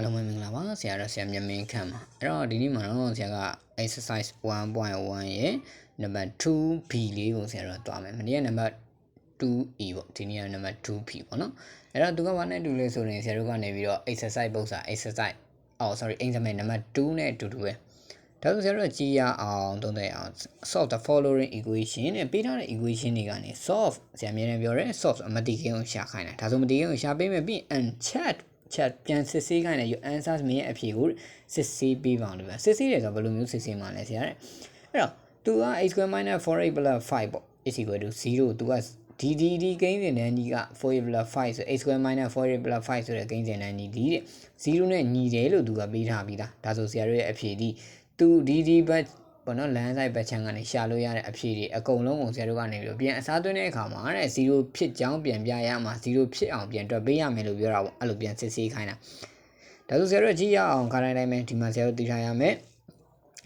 အားလုံးပဲမင်္ဂလာပါဆရာတော်ဆရာမြတ်မင်းခန့်ပါအဲ့တော့ဒီနေ့မှာတော့ဆရာက exercise 1.1 ရဲ့ number 2b လေးကိုဆရာတော်တွားမယ်မနေ့က number 2e ပေါ့ဒီနေ့က number 2b ပေါ့နော်အဲ့တော့သူကဘာနဲ့တူလဲဆိုရင်ဆရာတို့ကနေပြီးတော့ exercise ပုဒ်စာ exercise example number 2နဲ့တူတူပဲဒါဆိုဆရာတို့ကြည့်ရအောင်သုံးသပ်အောင် solve the following equation နဲ့ပေးထားတဲ့ equation တွေကနေ solve ဆရာအမြဲတမ်းပြောတယ် solve မတိကင်းကိုရှာခိုင်းတာဒါဆိုမတိကင်းကိုရှာပေးမယ်ပြီး chat ပြန်စစ်ဆေးခိုင်းတယ် your answers မင်းရဲ့အဖြေကိုစစ်ဆေးပေးပါအောင်လို့ပဲစစ်ဆေးတယ်ဆိုတော့ဘယ်လိုမျိုးစစ်ဆေးမှလဲဆရာတဲ့အဲ့တော့သူက x square minus 4a plus 5ပေါ့ is equal to 0သူကဒီကိန်းစဉ်နဲ့ညီက 4a plus 5ဆို x square minus 4a plus 5ဆိုတဲ့ကိန်းစဉ်နဲ့ညီဒီတဲ့0နဲ့ညီတယ်လို့သူကပေးထားပြီးသားဒါဆိုဆရာတို့ရဲ့အဖြေဒီသူဒီဘက်ပေါ့နော်လမ်းဆိုင်ဘက်ချမ်းကနေရှာလို့ရတဲ့အဖြေတွေအကုန်လုံးကိုဆရာတို့ကနေပြီးတော့ပြန်အစားသွင်းတဲ့အခါမှာတဲ့0ဖြစ်ကြောင်းပြန်ပြရမှာ0ဖြစ်အောင်ပြန်တွက်ပေးရမယ်လို့ပြောတာပေါ့အဲ့လိုပြန်စစ်ဆေးခိုင်းတာဒါဆိုဆရာတို့ကြည့်ရအောင်ခါတိုင်းတိုင်းပဲဒီမှာဆရာတို့သိထားရမယ်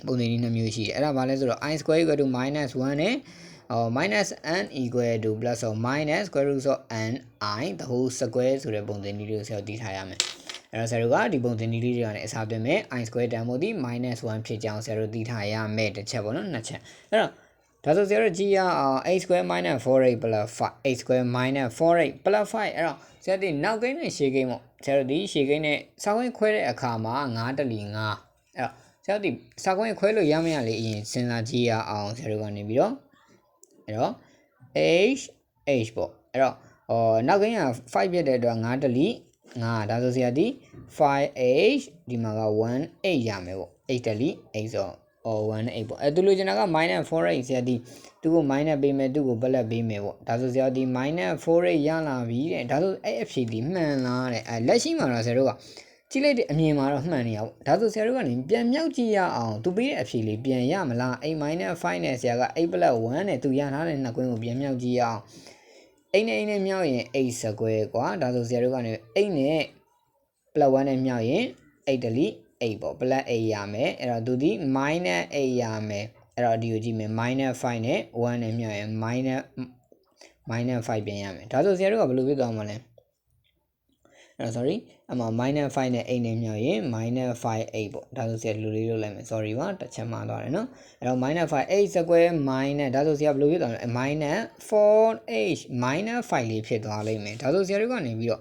ပုံစံ2မျိုးရှိတယ်အဲ့ဒါဘာလဲဆိုတော့ i square equal to -1 နဲ့minus n equal to plus or minus square root of n I the whole square ဆိုတဲ့ပုံစံလေးတွေကိုဆရာတို့သိထားရမယ်အဲ့တော့ဆရာတို့ကဒီပုံစံလေးတွေကနေအစားသွင်းမယ် i square တန်ဖိုးဒီ -1 ဖြစ်ကြောင်းဆရာတို့သိထားရမယ်တစ်ချက်ပေါ့နော်နှစ်ချက်အဲ့တော့ဒါဆိုဆရာတို့ကြည့်ရအောင် x square minus 4a plus 5 x square minus 4a plus 5အဲ့တော့ဆရာတို့နောက်ကိန်းနဲ့ရှေ့ကိန်းပေါ့ဆရာတို့ဒီရှေ့ကိန်းနဲ့စောင်းကိန်းခွဲတဲ့အခါမှာ9တလီ9အဲ့တော့ဆရာတို့ဒီစောင်းကိန်းခွဲလို့ရမရလေအရင်စဉ်းစားကြည့်ရအောင်ဆရာတို့ကနေပြီးတော့အဲ့တော့ h ပေါ့အဲ့တော့နောက်ကိန်းက5ဖြစ်တဲ့အတွက်9တလီ9ဒါဆိုဆရာဒီ 5h ဒီမှာက18ရမယ်ပေါ့8တလီ8ဆို18ပေါ့သူလိုချင်တာက -4h ဆရာဒီသူ့ကို minus ပေးမယ်သူ့ကို plus ပေးမယ်ပေါ့ဒါဆိုဆရာဒီ -4h ရလာပြီတဲ့ဒါဆိုအဲ့အဖြေဒီမှန်လားတဲ့လက်ရှိမှာတော့ဆရာတို့ကကြည့်လိုက်တဲ့အမြင်မှာတော့မှန်နေရပေါ့ဒါဆိုဆရာတို့ကနေပြန်မြောက်ကြည့်ရအောင်သူပေးတဲ့အဖြေလေးပြန်ရမလား8 -5 နဲ့ဆရာက8 + 1နဲ့သူရထားတဲ့နှစ်ကွင်းကိုပြန်မြောက်ကြည့်ရအောင်8နဲ့မြောက်ရင်8 square ကွာဒါဆိုဆရာတို့ကနေ8နဲ့ +1 နဲ့မြောက်ရင်8တလီ8ပေါ့ +8 ရမယ်အဲ့တော့သူဒီ -8 ရမယ်အဲ့တော့ဒီကိုကြည့်မယ် -5 နဲ့1နဲ့မြောက်ရင် -5 ပြန်ရမယ်ဒါဆိုဆရာတို့ကဘယ်လိုဖြစ်သွားမှာလဲအဲ့တော့ sorry အမှ -5 နဲ့8နဲ့မြောက်ရင် -5 8ပေါ့ဒါဆိုဆရာလူလေးလုပ်လိုက်မယ် sorry ပါတစ်ချက်မှားသွားတယ်နော်အဲ့တော့ -5 8 square minus ဒါဆိုဆရာဘယ်လိုဖြစ်သွားလဲ -4h -5 လေးဖြစ်သွားလိမ့်မယ်ဒါဆိုဆရာတို့ကနေပြီးတော့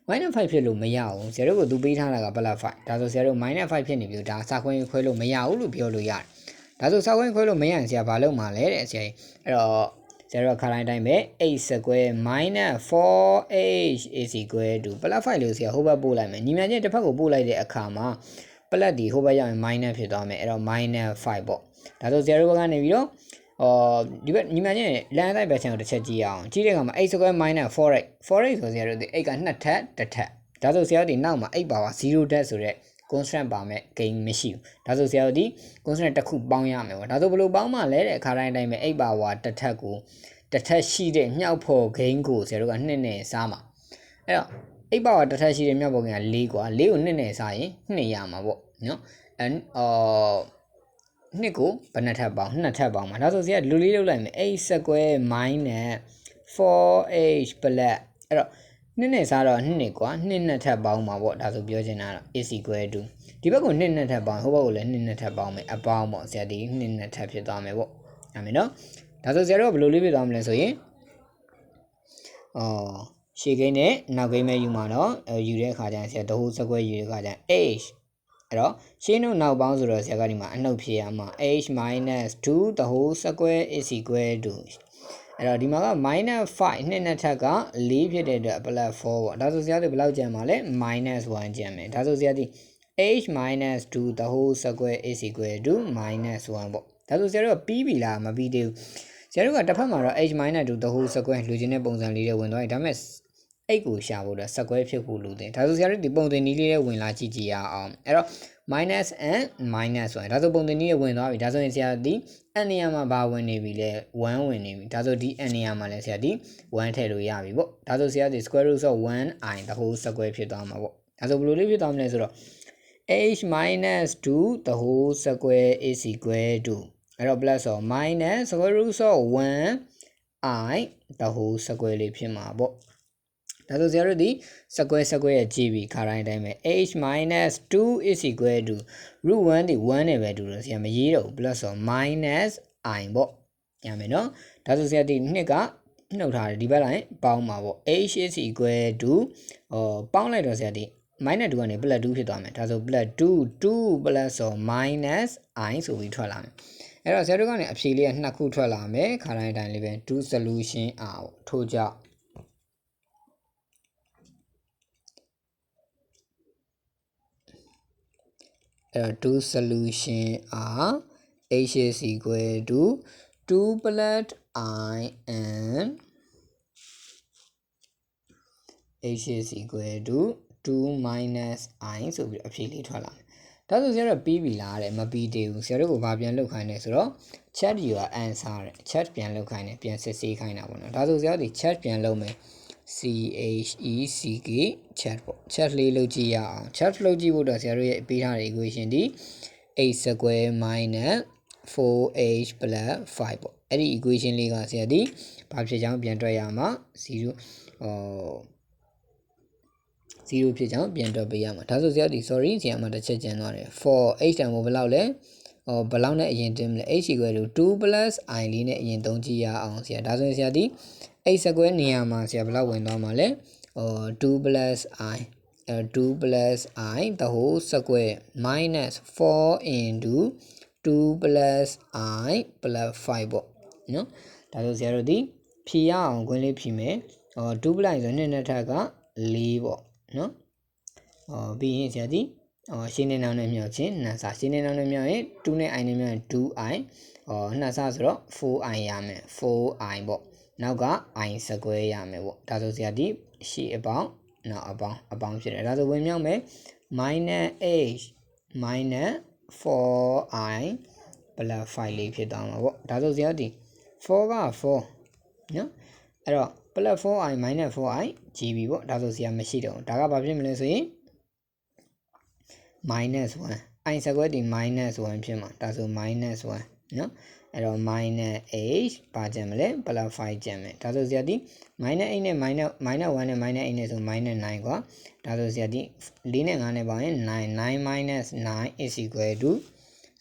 -5 ဖြစ်လို့မရဘူးဆရာတို့ကသူပေးထားတာက +5 ဒါဆိုဆရာတို့ -5 ဖြစ်နေပြီဒါစာခွင့်ခွဲလို့မရဘူးလို့ပြောလို့ရတယ်ဒါဆိုစာခွင့်ခွဲလို့မရရင်ဆရာဘာလုပ်မှာလဲတဲ့ဆရာအဲ့တော့ဆရာတို့ခါတိုင်းတိုင်းပဲ8 square minus 4h is equal to +5 လို့ဆရာဟိုဘက်ပို့လိုက်မယ်ညီမချင်းတစ်ဖက်ကိုပို့လိုက်တဲ့အခါမှာ+ဒီဟိုဘက်ရောက်ရင် minus ဖြစ်သွားမယ်အဲ့တော့ -5 ပေါ့ဒါဆိုဆရာတို့ဘက်ကနေပြီးတော့ဒီဘက်ညီမချင်းလမ်းတိုင်းဘက်ချမ်းကိုတစ်ချက်ကြည့်အောင်ကြည့်တဲ့အခါမှာ 8 square minus 4h ဆိုဆရာတို့ဒီ8က2ထပ်တစ်ထပ်ဒါဆိုဆရာတို့ဒီနောက်မှာ8ပါပါ0တက်ဆိုတဲ့ constant ပါမဲ့ gain မရှိဘူးဒါဆိုဆရာတို့ဒီ constant တစ်ခုပေါင်းရမယ်ပေါ့ဒါဆိုဘယ်လိုပေါင်းမှလဲတဲ့အခါတိုင်းတိုင်းပဲ8ပါဝါတစ်ထပ်ကိုတစ်ထပ်ရှိတဲ့မြောက်ဖို့ gain ကိုဆရာတို့က2နဲ့စားမှာအဲ့တော့8ပါဝါတစ်ထပ်ရှိတဲ့မြောက်ဖို့ gain က4กว่า4ကို2နဲ့စားရင်2ရမှာပေါ့နော်2ကိုဘယ်နှထပ်ပေါင်း2ထပ်ပေါင်းမှာဒါဆိုဆရာလူလေးလုပ်လိုက်မယ်8 square minus 4h plus အဲ့တော့2နဲ့စားတော့2กว่า2နဲ့ထပ်ပေါင်းမှာပေါ့ဒါဆိုပြောချင်တာတော့ is equal to ဒီဘက်ကို2နဲ့ထပ်ပေါင်းဟိုဘက်ကိုလည်း2နဲ့ထပ်ပေါင်းမယ်အပေါင်းပေါ့ဆရာဒီ2နဲ့ထပ်ဖြစ်သွားမယ်ပေါ့အဲ့မယ်နော်ဒါဆိုဆရာတို့ကဘယ်လိုလေးဖြစ်သွားမလဲဆိုရင်ရှေ့ကိန်းနဲ့နောက်ကိန်းပဲယူမှာတော့ယူတဲ့အခါကျရင်ဆရာတဟိုးစကွဲယူတဲ့အခါကျရင် h အဲ့တော့ရှင်းနှုတ်နောက်ပေါင်းဆိုတော့ဆရာကဒီမှာအနှုတ်ဖြေရမှာ h - 2 the whole square is equal to အဲ့တော့ဒီမှာက -5 နှစ်နဲ့ထက်က4ဖြစ်တဲ့အတွက် +4 ပေါ့ဒါဆိုဆရာတို့ဘယ်လောက်ကျန်မှာလဲ -1 ကျန်မယ်ဒါဆိုဆရာဒီ h - 2 the whole square is equal to -1 ပေါ့ဒါဆိုဆရာတို့ကပြီးပြီလားမပြီးသေးဘူးဆရာတို့ကတစ်ဖက်မှာတော့ h - 2 the whole square လူချင်းတဲ့ပုံစံလေးတွေဝင်သွားပြီဒါပေမဲ့8ကိုရှာဖို့တော့ square ဖြစ်ဖို့လိုတယ်ဒါဆိုဆရာတို့ဒီပုံစံနည်းလေးတွေဝင်လာကြည့်ကြရအောင်အဲ့တော့ -n -1 ဒါဆိုပုံစံနည်းတွေဝင်သွားပြီဒါဆိုရင်ဆရာဒီ n နေရာမှာဘာဝင်နေပြီလဲ1ဝင်နေပြီဒါဆိုဒီ n နေရာမှာလဲဆရာဒီ1ထည့်လို့ရပြီပေါ့ဒါဆိုဆရာဒီ square root of 1i the whole square ဖြစ်သွားမှာပေါ့ဒါဆိုဘယ်လိုလေးဖြစ်သွားမလဲဆိုတော့ h - 2 the whole square is equal to အဲ့တော့ plus or minus square root of 1i the whole square လေးဖြစ်မှာပေါ့ ဒါဆိုဆရာတို့ဒီ square ရဲ့ကြည့်ပြီးခါတိုင်းတိုင်းပဲ h minus 2 is equal to root 1ဒီ1နဲ့ပဲတူလို့ဆရာမရေးတော့ဘူး plus or minus I ပေါ့ရမယ်နော်ဒါဆိုဆရာဒီနှစ်ကနှုတ်ထားတယ်ဒီဘက်လိုက်ပေါင်းပါပေါ့ h is equal to ပေါင်းလိုက်တော့ဆရာဒီ minus 2ကနေ plus 2ဖြစ်သွားမယ်ဒါဆို plus 2 plus or minus I ဆိုပြီးထွက်လာမယ်အဲ့တော့ဆရာတို့ကနေအဖြေလေးကနှစ်ခုထွက်လာမယ်ခါတိုင်းတိုင်းလေးပဲ do solution r ပေါ့ထို့ကြောင့်do solution r h is equal to 2 plus I and h is equal to 2 minus I ဆိုပြီးအဖြေလေးထွက်လာတယ်ဒါဆိုဆရာတို့ပြီးပြီလားတဲ့မပြီးသေးဘူးဆရာတို့ကိုဘာပြန်လုပ်ခိုင်းလဲဆိုတော့ chat ယူက answer တဲ့ chat ပြန်လုပ်ခိုင်းတယ်ပြန်စစ်ဆေးခိုင်းတာပေါ့နော်ဒါဆိုဆရာတို့ဒီ chat ပြန်လုပ်မယ် check chat ပေါ့ chat လေးလုပ်ကြည့်ရအောင် chat လုပ်ကြည့်ဖို့တော့ဆရာတို့ရဲ့ပေးထားတဲ့ equation ဒီ h square minus 4h plus 5ပေါ့အဲ့ဒီ equation လေးကဆရာဒီဘာဖြစ်ကြောင်းပြန်တွက်ရမှာ0ဖြစ်ကြောင်းပြန်တွက်ပေးရမှာဒါဆိုဆရာဒီ sorry ဆရာမတစ်ချက်ကျန်သွားတယ် for h တန်ကိုဘယ်လောက်လဲဘယ်လောက်နဲ့အရင်တင်မလဲ h equal to 2 plus I လေးနဲ့အရင်သုံးကြည့်ရအောင်ဆရာဒါဆိုရင်ဆရာဒီ h square နေရာမှာဆရာဘယ်လောက်ဝင်သွားမှာလဲ2 plus I 2 plus I the whole square minus 4 into 2 plus I plus 5ပေါ့နော်ဒါဆိုဆရာတို့ဒီဖြေရအောင်ခွင့်လေးဖြေမယ်2 plus ဆိုနှစ်နဲ့ထပ်က4ပေါ့နော်ပြီးရင်ဆရာဒီရှင်းနေနောက်နဲ့မြောက်ချင်းနှစ်ဆရှင်းနေနောက်နဲ့မြောက်ရင်2နဲ့ I နဲ့မြောက်ရင် 2I နှစ်ဆဆိုတော့ 4I ရမယ် 4I ပေါ့နောက်က I square ရမယ်ပေါ့ဒါဆိုဆရာဒီရှေ့အပေါင်းနောက်အပေါင်းဖြစ်တယ်ဒါဆိုဝင်မြောက်မယ် minus h minus 4I plus 5လေးဖြစ်သွားမှာပေါ့ဒါဆိုဆရာဒီ4က4နော်အဲ့တော့ plus 4I minus 4I GB ပေါ့ဒါဆိုဆရာမရှိတော့ဘူးဒါကဘာဖြစ်မလဲဆိုရင် minus 1 I square ဒီ minus 1ဖြစ်မှာဒါဆို minus 1နော်အဲ့တော့ minus h ပါကြမလဲ plus 5ကျန်မယ်ဒါဆိုဆရာဒီ minus 8နဲ့ minus 1နဲ့ minus 8နဲ့ဆို minus 9ကွာဒါဆိုဆရာဒီ4နဲ့5နဲ့ပေါင်းရင်9 minus 9 is equal to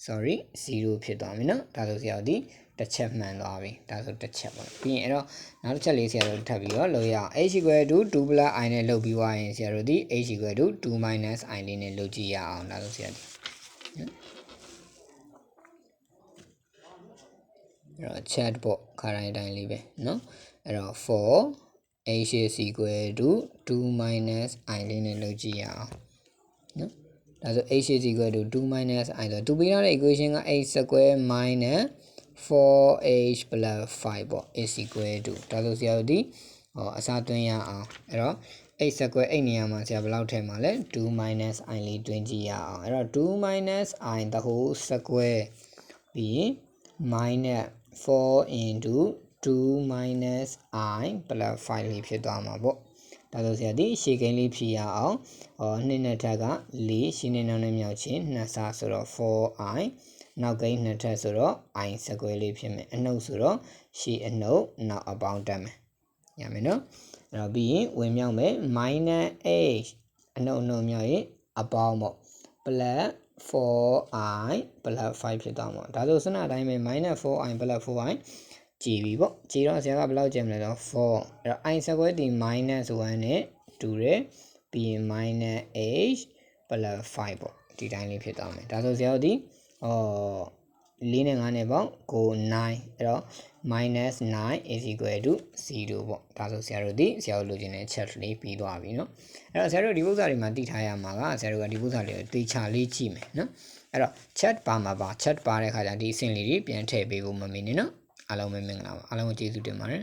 sorry 0ဖြစ်သွားပြီနော်ဒါဆိုဆရာဒီတစ်ချက်မှန်သွားပြီဒါဆိုတစ်ချက်ပေါ့ပြီးရင်အဲ့တော့နောက်တစ်ချက်လေးဆရာတို့ထပ်ပြီးတော့လုပ်ရအောင် h equal to 2 plus I နဲ့လုပ်ပြီးသွားရင်ဆရာတို့ဒီ h equal to 2 minus I လေးနဲ့လုပ်ကြည့်ရအောင်ဒါဆိုဆရာဒီအဲ့တော့ chat ပေါ့ခါတိုင်းတိုင်းလေးပဲเนาะအဲ့တော့ for h is equal to 2 minus I လေးနဲ့လုပ်ကြည့်ရအောင်เนาะဒါဆို h is equal to 2 minus I ဆိုသူပေးထားတဲ့ equation က h square minus 4h plus 5ပေါ့ is equal to ဒါဆိုဆရာတို့ဒီအစားသွင်းရအောင်အဲ့တော့ h square အဲ့နေရာမှာဆရာဘယ်လောက်ထည့်မှာလဲ2 minus I လေးတွင်းကြည့်ရအောင်အဲ့တော့2 minus I the whole square ပြီးရင် minus 4 into 2 minus I plus 5လေးဖြစ်သွားမှာပေါ့ဒါဆိုဆရာဒီရှေ့ကိန်းလေးဖြေရအောင်နှစ်နဲ့ထက်က4ရှင်းနေနောက်နဲ့မြောက်ချင်းနှစ်ဆဆိုတော့ 4I နောက်ကိန်းနှစ်ထပ်ဆိုတော့ I square လေးဖြစ်မယ်အနှုတ်ဆိုတော့ရှေ့အနှုတ်နောက်အပေါင်းတက်မယ်ရမယ်နော်အဲ့တော့ပြီးရင်ဝင်မြောက်မယ် minus h အနှုတ်မြောက်ရင်အပေါင်းပေါ့ plus 4I plus 5ဖြစ်သွားမှာဒါဆိုစနအတိုင်းပဲ minus 4I plus 4I ကြည်ပြီပေါ့ကြည်တော့ဆရာကဘယ်လောက်ကျန်မလဲတော့4အဲ့တော့ I square ဒီ minus 1နဲ့တူတယ်ပြီးရင် minus h plus 5ပေါ့ဒီတိုင်းလေးဖြစ်သွားမယ်ဒါဆိုဆရာတို့ဒီ4နဲ့5နဲ့ပေါင်း9အဲ့တော့ minus 9 is equal to 0ပေါ့ဒါဆိုဆရာတို့ဒီဆရာတို့လိုချင်တဲ့ chat လေးပြီးသွားပြီเนาะအဲ့တော့ဆရာတို့ဒီပုဒ်စာတွေမှာသိထားရမှာကဆရာတို့ကဒီပုဒ်စာလေးကိုသေချာလေးကြည့်မယ်เนาะအဲ့တော့ chat ပါမှာပါ chat ပါတဲ့ခါကျဒီအဆင့်လေးတွေပြန်ထည့်ပေးဖို့မမေ့နဲ့เนาะအားလုံးပဲမင်္ဂလာပါအားလုံးကိုကျေးဇူးတင်ပါတယ်